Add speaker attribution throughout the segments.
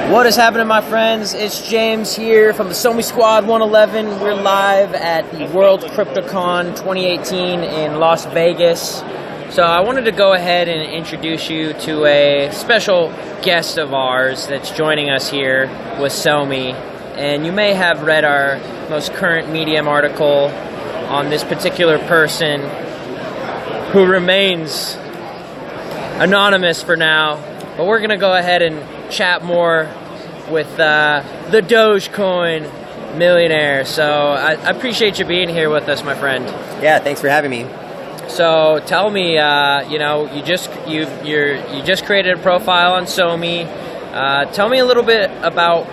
Speaker 1: What is happening, my friends? It's James here from the SoMee Squad 111. We're live at the World CryptoCon 2018 in Las Vegas. So I wanted to go ahead and introduce you to a special guest of ours that's joining us here with SoMee. And you may have read our most current Medium article on this particular person who remains anonymous for now. But we're going to go ahead and chat more with the Dogecoin millionaire. So I appreciate you being here with us, my friend.
Speaker 2: Yeah, thanks for having me.
Speaker 1: So tell me, you just created a profile on SoMee. Tell me a little bit about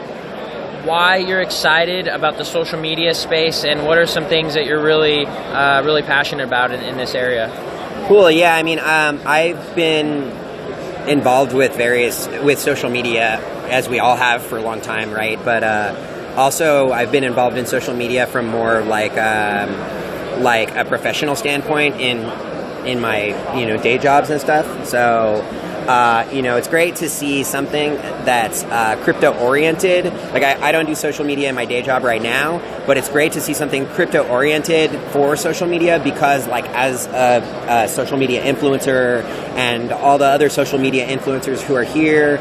Speaker 1: why you're excited about the social media space, and what are some things that you're really passionate about in this area.
Speaker 2: Cool. Yeah, I mean, I've been involved with social media, as we all have for a long time, right? But also I've been involved in social media from more like a professional standpoint in my day jobs and stuff. So it's great to see something that's crypto oriented. Like I don't do social media in my day job right now, but it's great to see something crypto oriented for social media, because like as a social media influencer and all the other social media influencers who are here,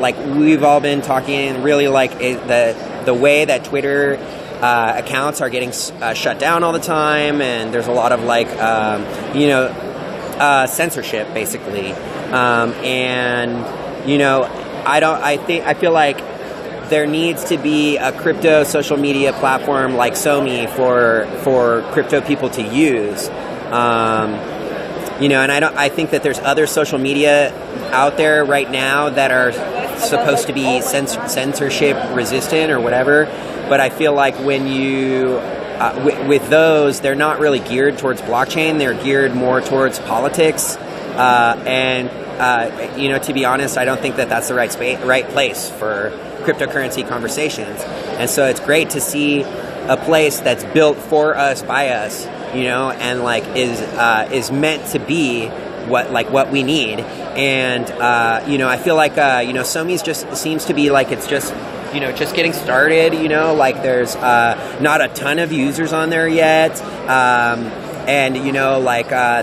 Speaker 2: like we've all been talking really like the way that Twitter accounts are getting shut down all the time, and there's a lot of like censorship basically. I feel like there needs to be a crypto social media platform like SoMee for crypto people to use. And I think that there's other social media out there right now that are supposed to be censorship resistant or whatever, but I feel like when you with those, they're not really geared towards blockchain. They're geared more towards politics. To be honest, I don't think that that's the right place for cryptocurrency conversations. And so it's great to see a place that's built for us, by us, and like is meant to be what we need. And I feel like SoMe's just seems to be like it's just getting started. Like there's not a ton of users on there yet.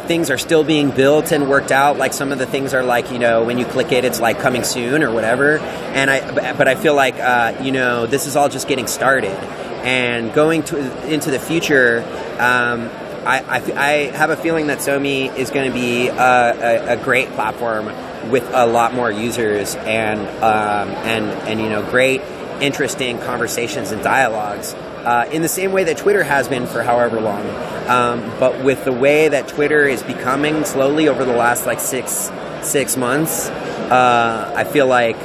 Speaker 2: Things are still being built and worked out. Like some of the things are like, when you click it, it's like coming soon or whatever. But I feel like, this is all just getting started. And going into the future, I have a feeling that SoMee is going to be a great platform with a lot more users and great, interesting conversations and dialogues. In the same way that Twitter has been for however long. But with the way that Twitter is becoming slowly over the last like six months, I feel like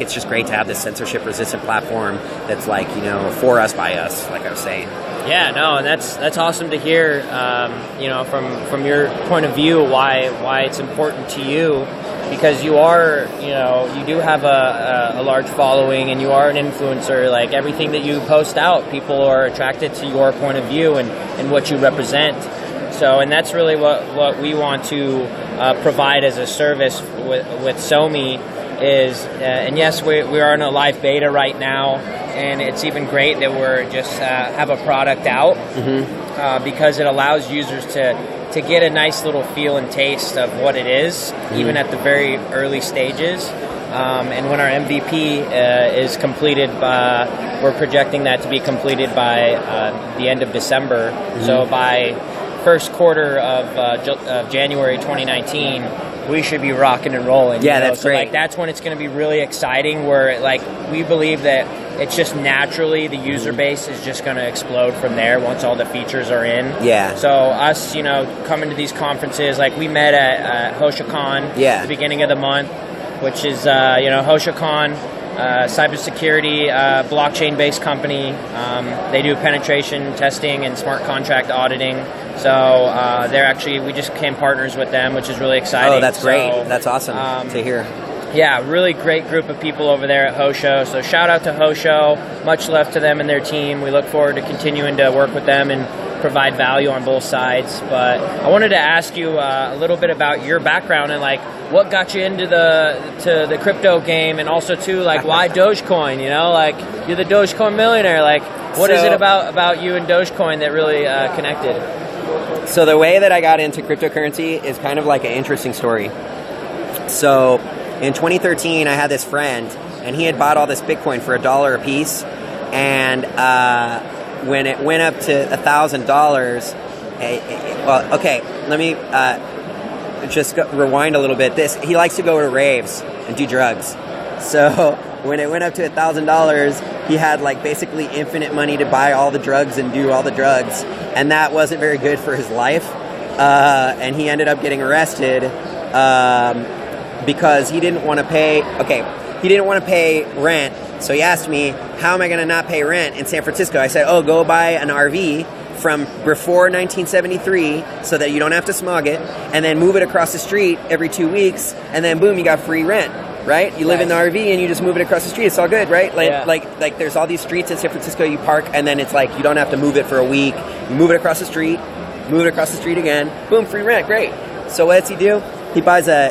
Speaker 2: it's just great to have this censorship resistant platform that's like, for us, by us, like I was saying.
Speaker 1: Yeah, no, and that's awesome to hear, from your point of view, why it's important to you. Because you are, you do have a large following, and you are an influencer. Like everything that you post out, people are attracted to your point of view and what you represent. So, and that's really what we want to provide as a service with SoMee is, and yes, we are in a live beta right now, and it's even great that we're just have a product out, because it allows users to get a nice little feel and taste of what it is, even at the very early stages. And when our MVP is completed, we're projecting that to be completed by the end of December. So by first quarter of January 2019, we should be rocking and rolling.
Speaker 2: Yeah, that's great.
Speaker 1: Like that's when it's going to be really exciting. Where like we believe that it's just naturally the user base is just going to explode from there once all the features are in.
Speaker 2: Yeah.
Speaker 1: So us, coming to these conferences, like we met at HoshaCon at the beginning of the month, which is HoshaCon, cybersecurity, blockchain-based company. They do penetration testing and smart contract auditing. So we just became partners with them, which is really exciting.
Speaker 2: Oh, that's great. That's awesome to hear.
Speaker 1: Yeah, really great group of people over there at Hosho. So shout out to Hosho. Much love to them and their team. We look forward to continuing to work with them and provide value on both sides. But I wanted to ask you a little bit about your background and like what got you into the crypto game, and also too like why Dogecoin? You know, like you're the Dogecoin millionaire. Like what is it about you and Dogecoin that really connected?
Speaker 2: So the way that I got into cryptocurrency is kind of like an interesting story. So in 2013, I had this friend, and he had bought all this Bitcoin for $1 a piece, and when it went up to $1,000, well, okay, let me just rewind a little bit. He likes to go to raves and do drugs. So when it went up to $1,000, he had like basically infinite money to buy all the drugs and do all the drugs, and that wasn't very good for his life. And he ended up getting arrested because he didn't want to pay. Okay, he didn't want to pay rent. So he asked me, "How am I going to not pay rent in San Francisco?" I said, "Oh, go buy an RV from before 1973 so that you don't have to smog it, and then move it across the street every 2 weeks, and then boom, you got free rent." Right? You live in the RV and you just move it across the street. It's all good, right? Like there's all these streets in San Francisco you park, and then it's like you don't have to move it for a week. You move it across the street, move it across the street again. Boom, free rent. Great. So what does he do? He buys an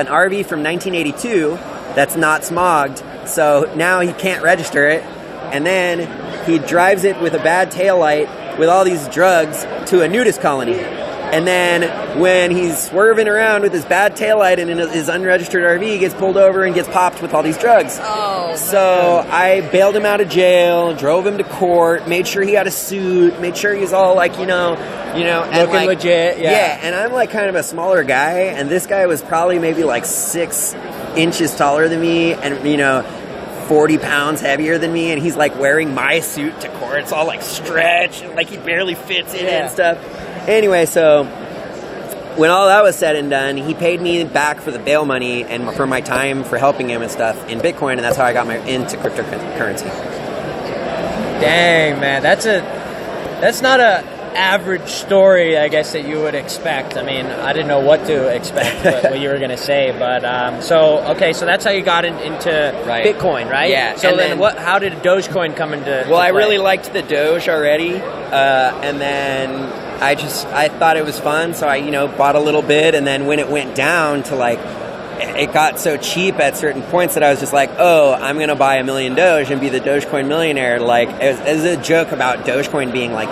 Speaker 2: RV from 1982 that's not smogged. So now he can't register it, and then he drives it with a bad taillight with all these drugs to a nudist colony. And then when he's swerving around with his bad taillight and in his unregistered RV, he gets pulled over and gets popped with all these drugs.
Speaker 1: Oh,
Speaker 2: so I bailed him out of jail, drove him to court, made sure he had a suit, made sure he's all like, and
Speaker 1: looking
Speaker 2: like,
Speaker 1: legit.
Speaker 2: Yeah, and I'm like kind of a smaller guy, and this guy was probably maybe like 6 inches taller than me, and 40 pounds heavier than me, and he's like wearing my suit to court. It's all like stretched, and like he barely fits in and stuff. Anyway, so when all that was said and done, he paid me back for the bail money and for my time for helping him and stuff in Bitcoin, and that's how I got into cryptocurrency.
Speaker 1: Dang, man, that's not a average story, I guess, that you would expect. I mean, I didn't know what to expect, what you were going to say, but so that's how you got into Bitcoin, right?
Speaker 2: Yeah.
Speaker 1: So then how did Dogecoin come into
Speaker 2: Well, I
Speaker 1: play?
Speaker 2: really liked the Doge already, and then I thought it was fun, so I bought a little bit, and then when it went down to like, it got so cheap at certain points that I was just like, oh, I'm going to buy 1 million Doge and be the Dogecoin millionaire. Like, it was a joke about Dogecoin being like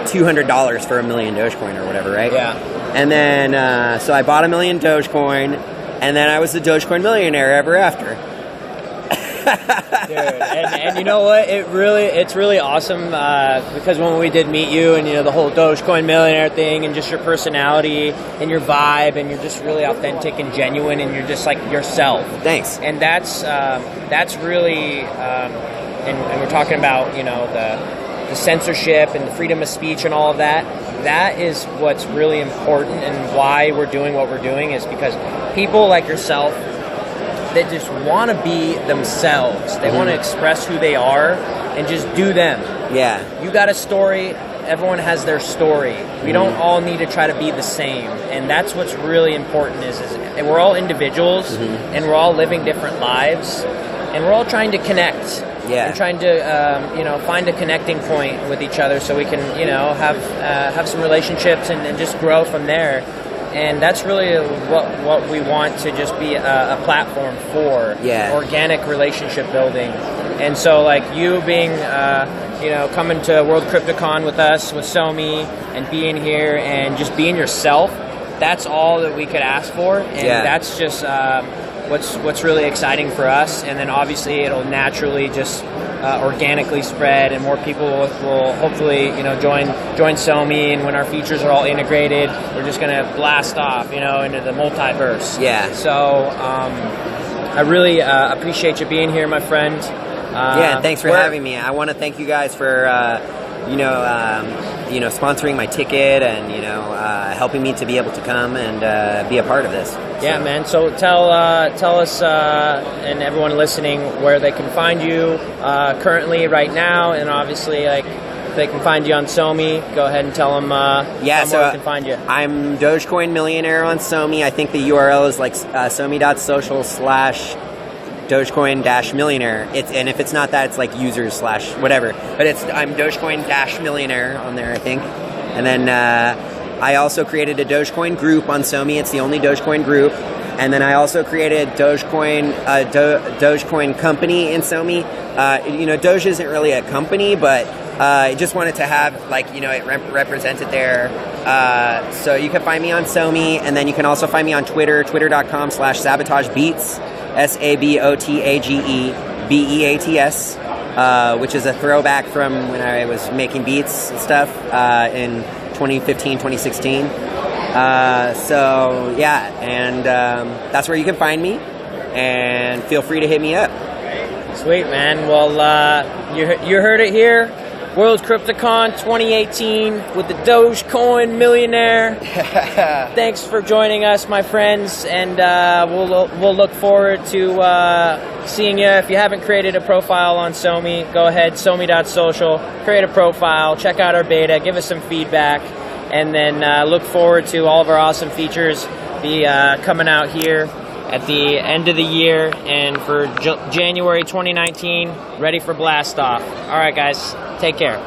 Speaker 2: $200 for 1 million Dogecoin or whatever, right?
Speaker 1: Yeah.
Speaker 2: And then, so I bought 1 million Dogecoin, and then I was the Dogecoin millionaire ever after.
Speaker 1: Dude, and you know what? It's really awesome because when we did meet you, and the whole Dogecoin millionaire thing, and just your personality and your vibe, and you're just really authentic and genuine, and you're just like yourself.
Speaker 2: Thanks.
Speaker 1: And that's really, and we're talking about the censorship and the freedom of speech and all of that. That is what's really important, and why we're doing what we're doing is because people like yourself that just want to be themselves. They want to express who they are and just do them.
Speaker 2: Yeah.
Speaker 1: You got a story. Everyone has their story. We don't all need to try to be the same. And that's what's really important is we're all individuals and we're all living different lives and we're all trying to connect.
Speaker 2: Yeah.
Speaker 1: And trying to, find a connecting point with each other so we can, have some relationships and just grow from there. And that's really what we want to just be a platform for, organic relationship building. And so, like you being, coming to World CryptoCon with us, with SoMee, and being here and just being yourself, that's all that we could ask for. And that's just what's really exciting for us. And then obviously it'll naturally just organically spread, and more people will hopefully join SoMee, and when our features are all integrated, we're just gonna blast off into the multiverse.
Speaker 2: Yeah.
Speaker 1: So I really appreciate you being here, my friend.
Speaker 2: And thanks for having me. I want to thank you guys for sponsoring my ticket and helping me to be able to come and be a part of this.
Speaker 1: Yeah, man. So tell us and everyone listening where they can find you currently right now, and obviously like if they can find you on SoMee. Go ahead and tell them where they can find you.
Speaker 2: I'm Dogecoin Millionaire on SoMee. I think the URL is like SoMee.social / Dogecoin-millionaire. And if it's not that, it's like users / whatever. But I'm Dogecoin-millionaire on there, I think. And then I also created a Dogecoin group on SoMee. It's the only Dogecoin group. And then I also created Dogecoin company in SoMee. Doge isn't really a company, but I just wanted to have it represented there. So you can find me on SoMee, and then you can also find me on Twitter, twitter.com/sabotagebeats, SABOTAGEBEATS, which is a throwback from when I was making beats and stuff in 2015, 2016. So yeah, and that's where you can find me, and feel free to hit me up.
Speaker 1: Sweet, man. Well, you heard it here. World CryptoCon 2018 with the Dogecoin Millionaire. Thanks for joining us, my friends, and we'll look forward to seeing you. If you haven't created a profile on SoMee, go ahead, SoMee.social, create a profile, check out our beta, give us some feedback, and then look forward to all of our awesome features be coming out here at the end of the year and for January 2019, ready for blast off. All right, guys, take care.